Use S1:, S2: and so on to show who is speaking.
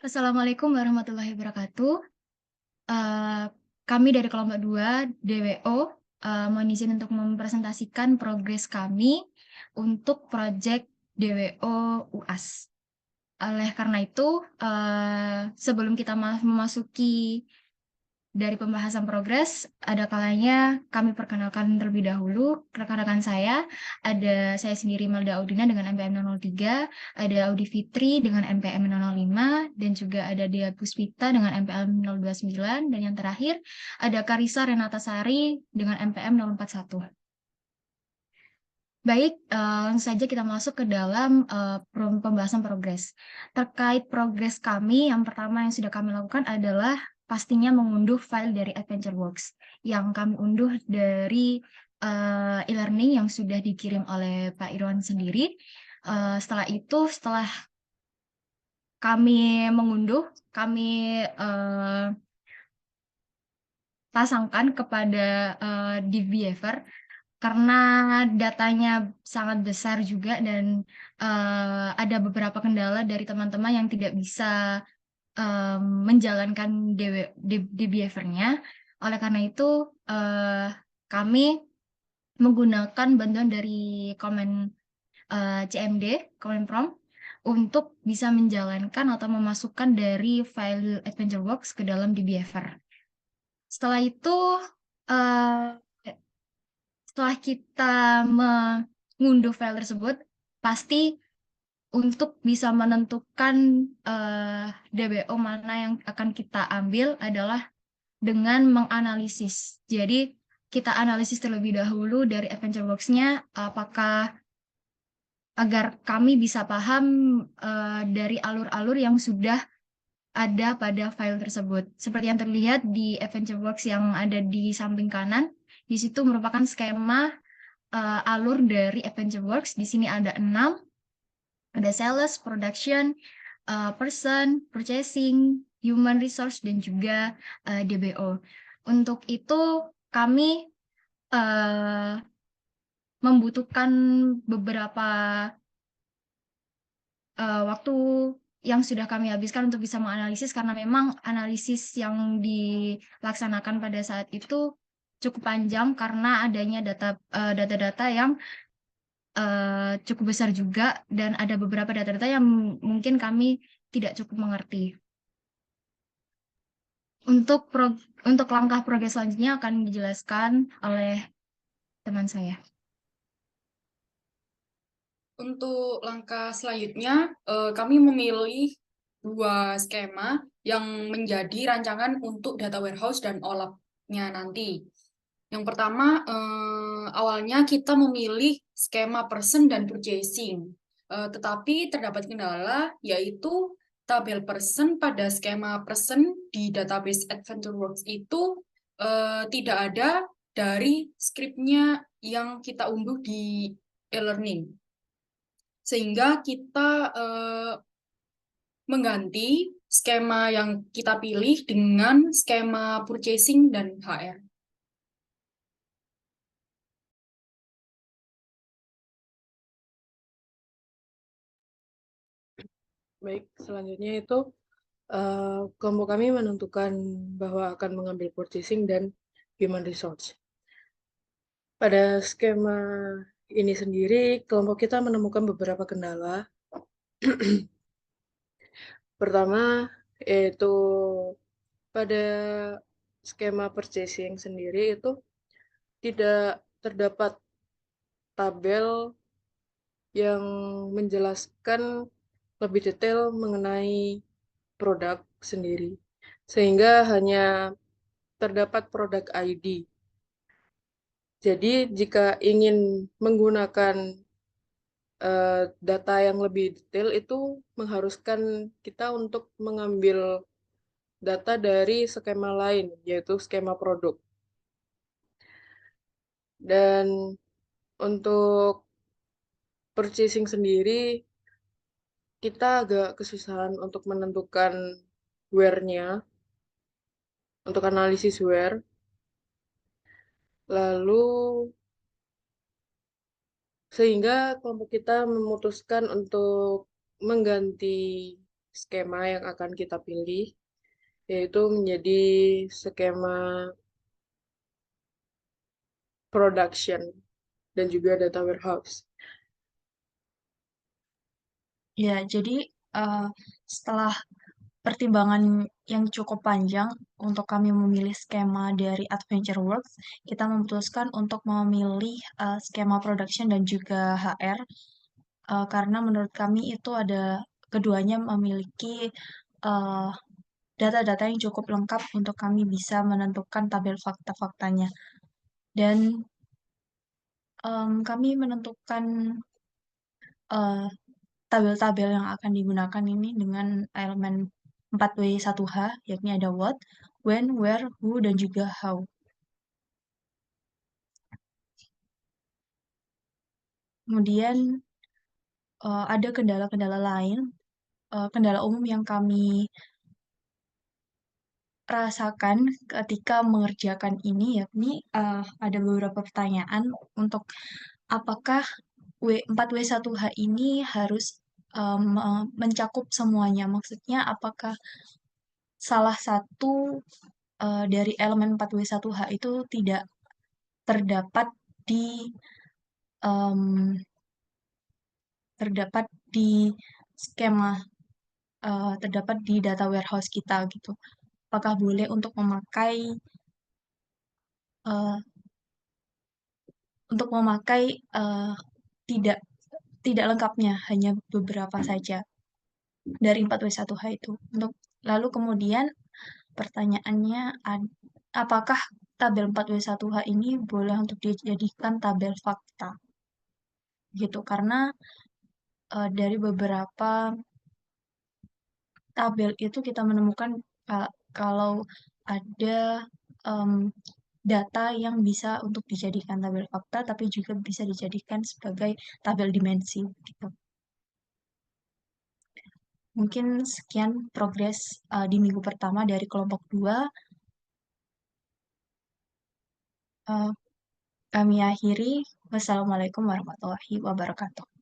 S1: Assalamualaikum warahmatullahi wabarakatuh. Eee, Kami dari kelompok 2 DWO, mohon izin untuk mempresentasikan progres kami untuk project DWO UAS. Oleh karena itu, sebelum kita memasuki dari pembahasan progres, ada kalanya kami perkenalkan terlebih dahulu rekan-rekan saya. Ada saya sendiri Melda Audina dengan NPM 003, ada Audi Fitri dengan NPM 005, dan juga ada Dea Puspita dengan NPM 029, dan yang terakhir ada Karisa Renata Sari dengan NPM 041. Baik, langsung saja kita masuk ke dalam pembahasan progres. Terkait progres kami, yang pertama yang sudah kami lakukan adalah pastinya mengunduh file dari AdventureWorks yang kami unduh dari e-learning yang sudah dikirim oleh Pak Irwan sendiri. Setelah itu, setelah kami mengunduh, kami pasangkan kepada Div Behavior karena datanya sangat besar juga dan ada beberapa kendala dari teman-teman yang tidak bisa menjalankan behavior-nya. Oleh karena itu, kami menggunakan bantuan dari CMD, Command Prompt, untuk bisa menjalankan atau memasukkan dari file AdventureWorks ke dalam behavior. Setelah itu, eh, setelah kita mengunduh file tersebut, pasti untuk bisa menentukan DBO mana yang akan kita ambil adalah dengan menganalisis. Jadi kita analisis terlebih dahulu dari AdventureWorks-nya, apakah agar kami bisa paham dari alur-alur yang sudah ada pada file tersebut. Seperti yang terlihat di AdventureWorks yang ada di samping kanan, di situ merupakan skema alur dari AdventureWorks. Di sini ada 6, ada sales, production, person, purchasing, human resource, dan juga DBO. Untuk itu kami membutuhkan beberapa waktu yang sudah kami habiskan untuk bisa menganalisis karena memang analisis yang dilaksanakan pada saat itu cukup panjang karena adanya data-data yang cukup besar juga dan ada beberapa data-data yang mungkin kami tidak cukup mengerti. Untuk langkah progres selanjutnya akan dijelaskan oleh teman saya.
S2: Untuk langkah selanjutnya, kami memilih dua skema yang menjadi rancangan untuk data warehouse dan OLAP-nya nanti. Yang pertama, awalnya kita memilih skema person dan purchasing. Tetapi terdapat kendala, yaitu tabel person pada skema person di database AdventureWorks itu tidak ada dari skripnya yang kita unduh di e-learning. Sehingga kita mengganti skema yang kita pilih dengan skema purchasing dan HR.
S3: Baik, selanjutnya itu kelompok kami menentukan bahwa akan mengambil purchasing dan human resource. Pada skema ini sendiri, kelompok kita menemukan beberapa kendala. Pertama, yaitu pada skema purchasing sendiri itu tidak terdapat tabel yang menjelaskan lebih detail mengenai produk sendiri, sehingga hanya terdapat produk ID. Jadi, jika ingin menggunakan data yang lebih detail, itu mengharuskan kita untuk mengambil data dari skema lain, yaitu skema produk. Dan untuk purchasing sendiri, kita agak kesusahan untuk menentukan where-nya, untuk analisis where. Lalu, sehingga kelompok kita memutuskan untuk mengganti skema yang akan kita pilih, yaitu menjadi skema production dan juga data warehouse.
S4: Ya, jadi setelah pertimbangan yang cukup panjang untuk kami memilih skema dari AdventureWorks, kita memutuskan untuk memilih skema production dan juga HR karena menurut kami itu keduanya memiliki data-data yang cukup lengkap untuk kami bisa menentukan tabel fakta-faktanya. Dan kami menentukan tabel-tabel yang akan digunakan ini dengan elemen 4W1H, yakni ada what, when, where, who, dan juga how. Kemudian ada kendala-kendala lain, kendala umum yang kami rasakan ketika mengerjakan ini, yakni ada beberapa pertanyaan untuk apakah 4W1H ini harus mencakup semuanya. Maksudnya apakah salah satu dari elemen 4W1H itu tidak terdapat di skema terdapat di data warehouse kita gitu. Apakah boleh untuk memakai tidak lengkapnya, hanya beberapa saja dari 4W1H itu. Lalu kemudian pertanyaannya, apakah tabel 4W1H ini boleh untuk dijadikan tabel fakta? Gitu, karena dari beberapa tabel itu kita menemukan kalau ada data yang bisa untuk dijadikan tabel fakta, tapi juga bisa dijadikan sebagai tabel dimensi. Gitu. Mungkin sekian progres di minggu pertama dari kelompok 2. Kami akhiri. Wassalamualaikum warahmatullahi wabarakatuh.